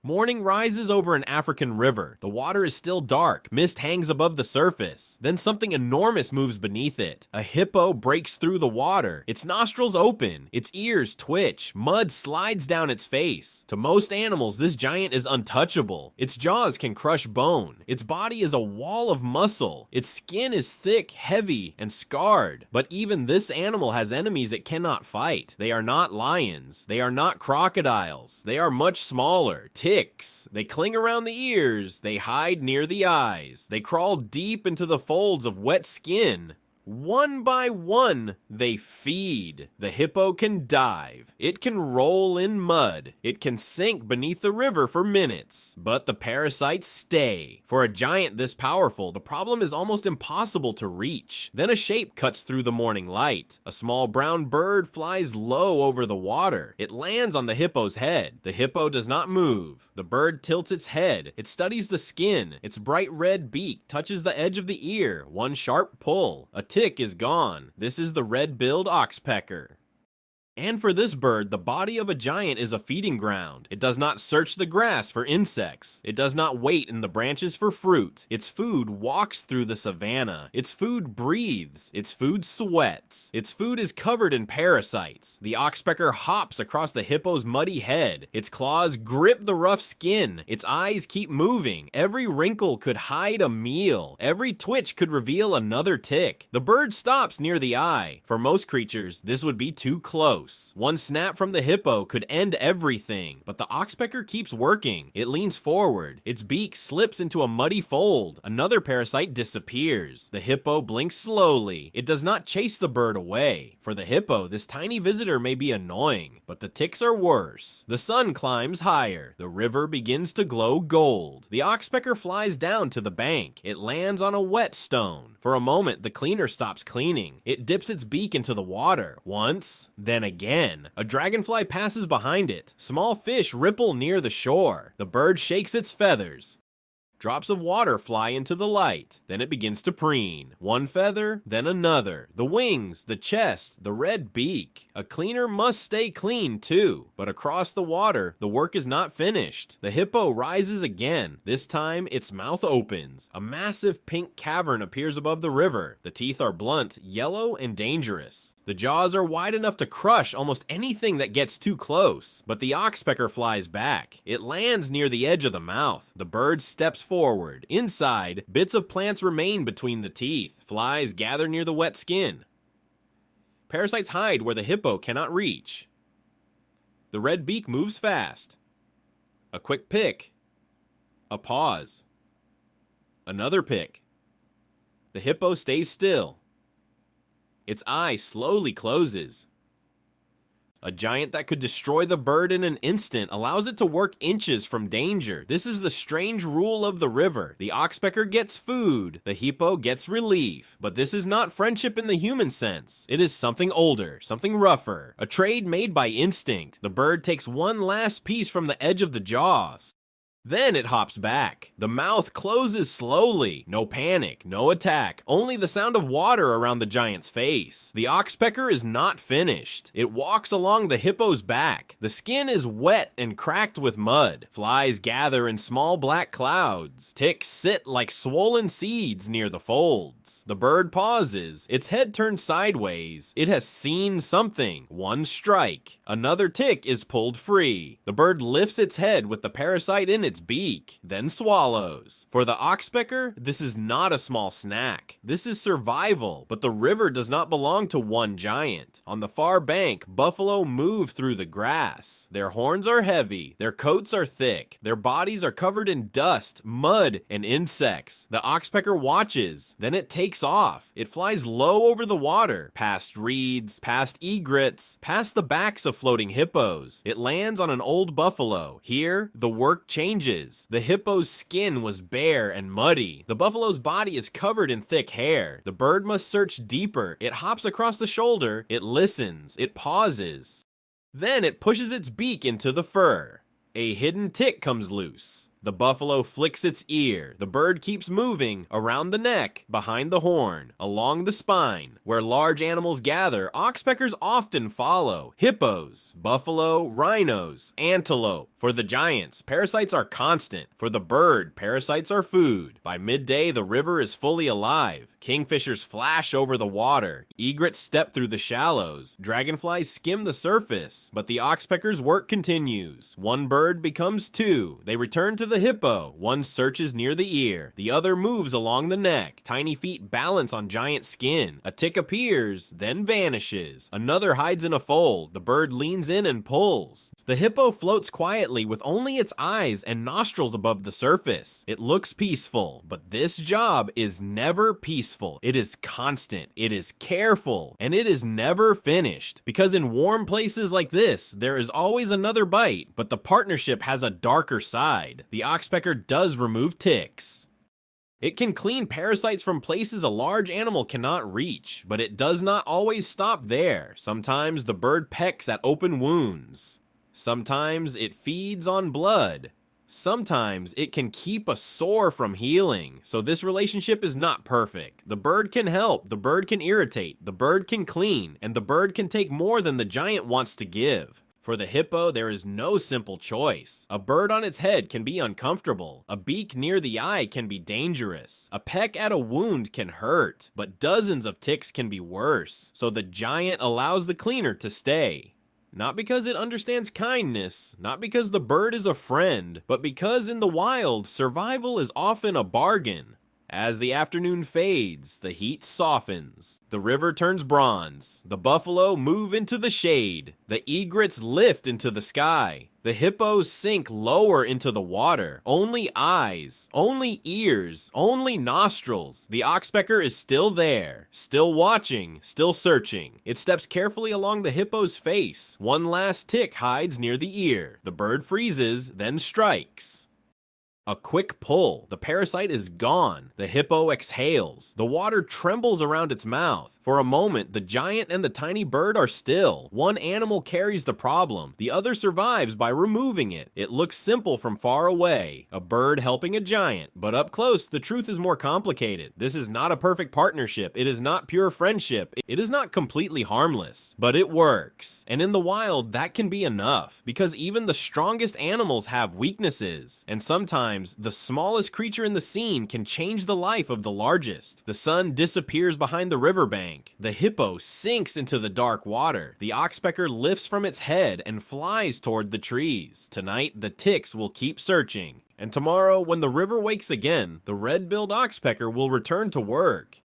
Morning rises over an African river. The water is still dark. Mist hangs above the surface. Then something enormous moves beneath it. A hippo breaks through the water. Its nostrils open. Its ears twitch. Mud slides down its face. To most animals, this giant is untouchable. Its jaws can crush bone. Its body is a wall of muscle. Its skin is thick, heavy, and scarred. But even this animal has enemies it cannot fight. They are not lions. They are not crocodiles. They are much smaller. Ticks. They cling around the ears. They hide near the eyes. They crawl deep into the folds of wet skin. One by one, they feed. The hippo can dive. It can roll in mud. It can sink beneath the river for minutes. But the parasites stay. For a giant this powerful, the problem is almost impossible to reach. Then a shape cuts through the morning light. A small brown bird flies low over the water. It lands on the hippo's head. The hippo does not move. The bird tilts its head. It studies the skin. Its bright red beak touches the edge of the ear. One sharp pull. A tick is gone. This is the red-billed oxpecker. And for this bird, the body of a giant is a feeding ground. It does not search the grass for insects. It does not wait in the branches for fruit. Its food walks through the savanna. Its food breathes. Its food sweats. Its food is covered in parasites. The oxpecker hops across the hippo's muddy head. Its claws grip the rough skin. Its eyes keep moving. Every wrinkle could hide a meal. Every twitch could reveal another tick. The bird stops near the eye. For most creatures, this would be too close. One snap from the hippo could end everything, but the oxpecker keeps working. It leans forward. Its beak slips into a muddy fold. Another parasite disappears. The hippo blinks slowly. It does not chase the bird away. For the hippo, this tiny visitor may be annoying, but the ticks are worse. The sun climbs higher. The river begins to glow gold. The oxpecker flies down to the bank. It lands on a wet stone. For a moment, the cleaner stops cleaning. It dips its beak into the water. Once, then again. A dragonfly passes behind it. Small fish ripple near the shore. The bird shakes its feathers. Drops of water fly into the light. Then it begins to preen. One feather, then another. The wings, the chest, the red beak. A cleaner must stay clean too. But across the water, the work is not finished. The hippo rises again. This time, its mouth opens. A massive pink cavern appears above the river. The teeth are blunt, yellow, and dangerous. The jaws are wide enough to crush almost anything that gets too close. But the oxpecker flies back. It lands near the edge of the mouth. The bird steps forward. Inside, bits of plants remain between the teeth. Flies gather near the wet skin. Parasites hide where the hippo cannot reach. The red beak moves fast. A quick pick. A pause. Another pick. The hippo stays still. Its eye slowly closes. A giant that could destroy the bird in an instant allows it to work inches from danger. This is the strange rule of the river. The oxpecker gets food, the hippo gets relief. But this is not friendship in the human sense. It is something older, something rougher, a trade made by instinct. The bird takes one last piece from the edge of the jaws. Then it hops back. The mouth closes slowly. No panic, no attack, only the sound of water around the giant's face. The oxpecker is not finished. It walks along the hippo's back. The skin is wet and cracked with mud. Flies gather in small black clouds. Ticks sit like swollen seeds near the folds. The bird pauses. Its head turns sideways. It has seen something. One strike. Another tick is pulled free. The bird lifts its head with the parasite in its beak, then swallows. For the oxpecker, this is not a small snack. This is survival, but the river does not belong to one giant. On the far bank, buffalo move through the grass. Their horns are heavy, their coats are thick, their bodies are covered in dust, mud, and insects. The oxpecker watches, then it takes off. It flies low over the water, past reeds, past egrets, past the backs of floating hippos. It lands on an old buffalo. Here, the work changes. The hippo's skin was bare and muddy. The buffalo's body is covered in thick hair. The bird must search deeper. It hops across the shoulder. It listens. It pauses. Then it pushes its beak into the fur. A hidden tick comes loose. The buffalo flicks its ear. The bird keeps moving around the neck, behind the horn, along the spine. Where large animals gather, oxpeckers often follow. Hippos, buffalo, rhinos, antelope. For the giants, parasites are constant. For the bird, parasites are food. By midday, the river is fully alive. Kingfishers flash over the water. Egrets step through the shallows. Dragonflies skim the surface. But the oxpecker's work continues. One bird becomes two. They return to the hippo. One searches near the ear. The other moves along the neck. Tiny feet balance on giant skin. A tick appears, then vanishes. Another hides in a fold. The bird leans in and pulls. The hippo floats quietly with only its eyes and nostrils above the surface. It looks peaceful, but this job is never peaceful. It is constant, it is careful, and it is never finished. Because in warm places like this, there is always another bite, but the partnership has a darker side. The oxpecker does remove ticks. It can clean parasites from places a large animal cannot reach, but it does not always stop there. Sometimes the bird pecks at open wounds. Sometimes it feeds on blood. Sometimes it can keep a sore from healing. So this relationship is not perfect. The bird can help, the bird can irritate, the bird can clean, and the bird can take more than the giant wants to give. For the hippo, there is no simple choice. A bird on its head can be uncomfortable. A beak near the eye can be dangerous. A peck at a wound can hurt, but dozens of ticks can be worse. So the giant allows the cleaner to stay. Not because it understands kindness, not because the bird is a friend, but because in the wild, survival is often a bargain. As the afternoon fades, the heat softens. The river turns bronze. The buffalo move into the shade. The egrets lift into the sky. The hippos sink lower into the water. Only eyes, only ears, only nostrils. The oxpecker is still there, still watching, still searching. It steps carefully along the hippo's face. One last tick hides near the ear. The bird freezes, then strikes. A quick pull. The parasite is gone. The hippo exhales. The water trembles around its mouth. For a moment, the giant and the tiny bird are still. One animal carries the problem. The other survives by removing it. It looks simple from far away. A bird helping a giant. But up close, the truth is more complicated. This is not a perfect partnership. It is not pure friendship. It is not completely harmless. But it works. And in the wild, that can be enough. Because even the strongest animals have weaknesses. And sometimes the smallest creature in the scene can change the life of the largest. The sun disappears behind the riverbank. The hippo sinks into the dark water. The oxpecker lifts from its head and flies toward the trees. Tonight, the ticks will keep searching. And tomorrow, when the river wakes again, the red-billed oxpecker will return to work.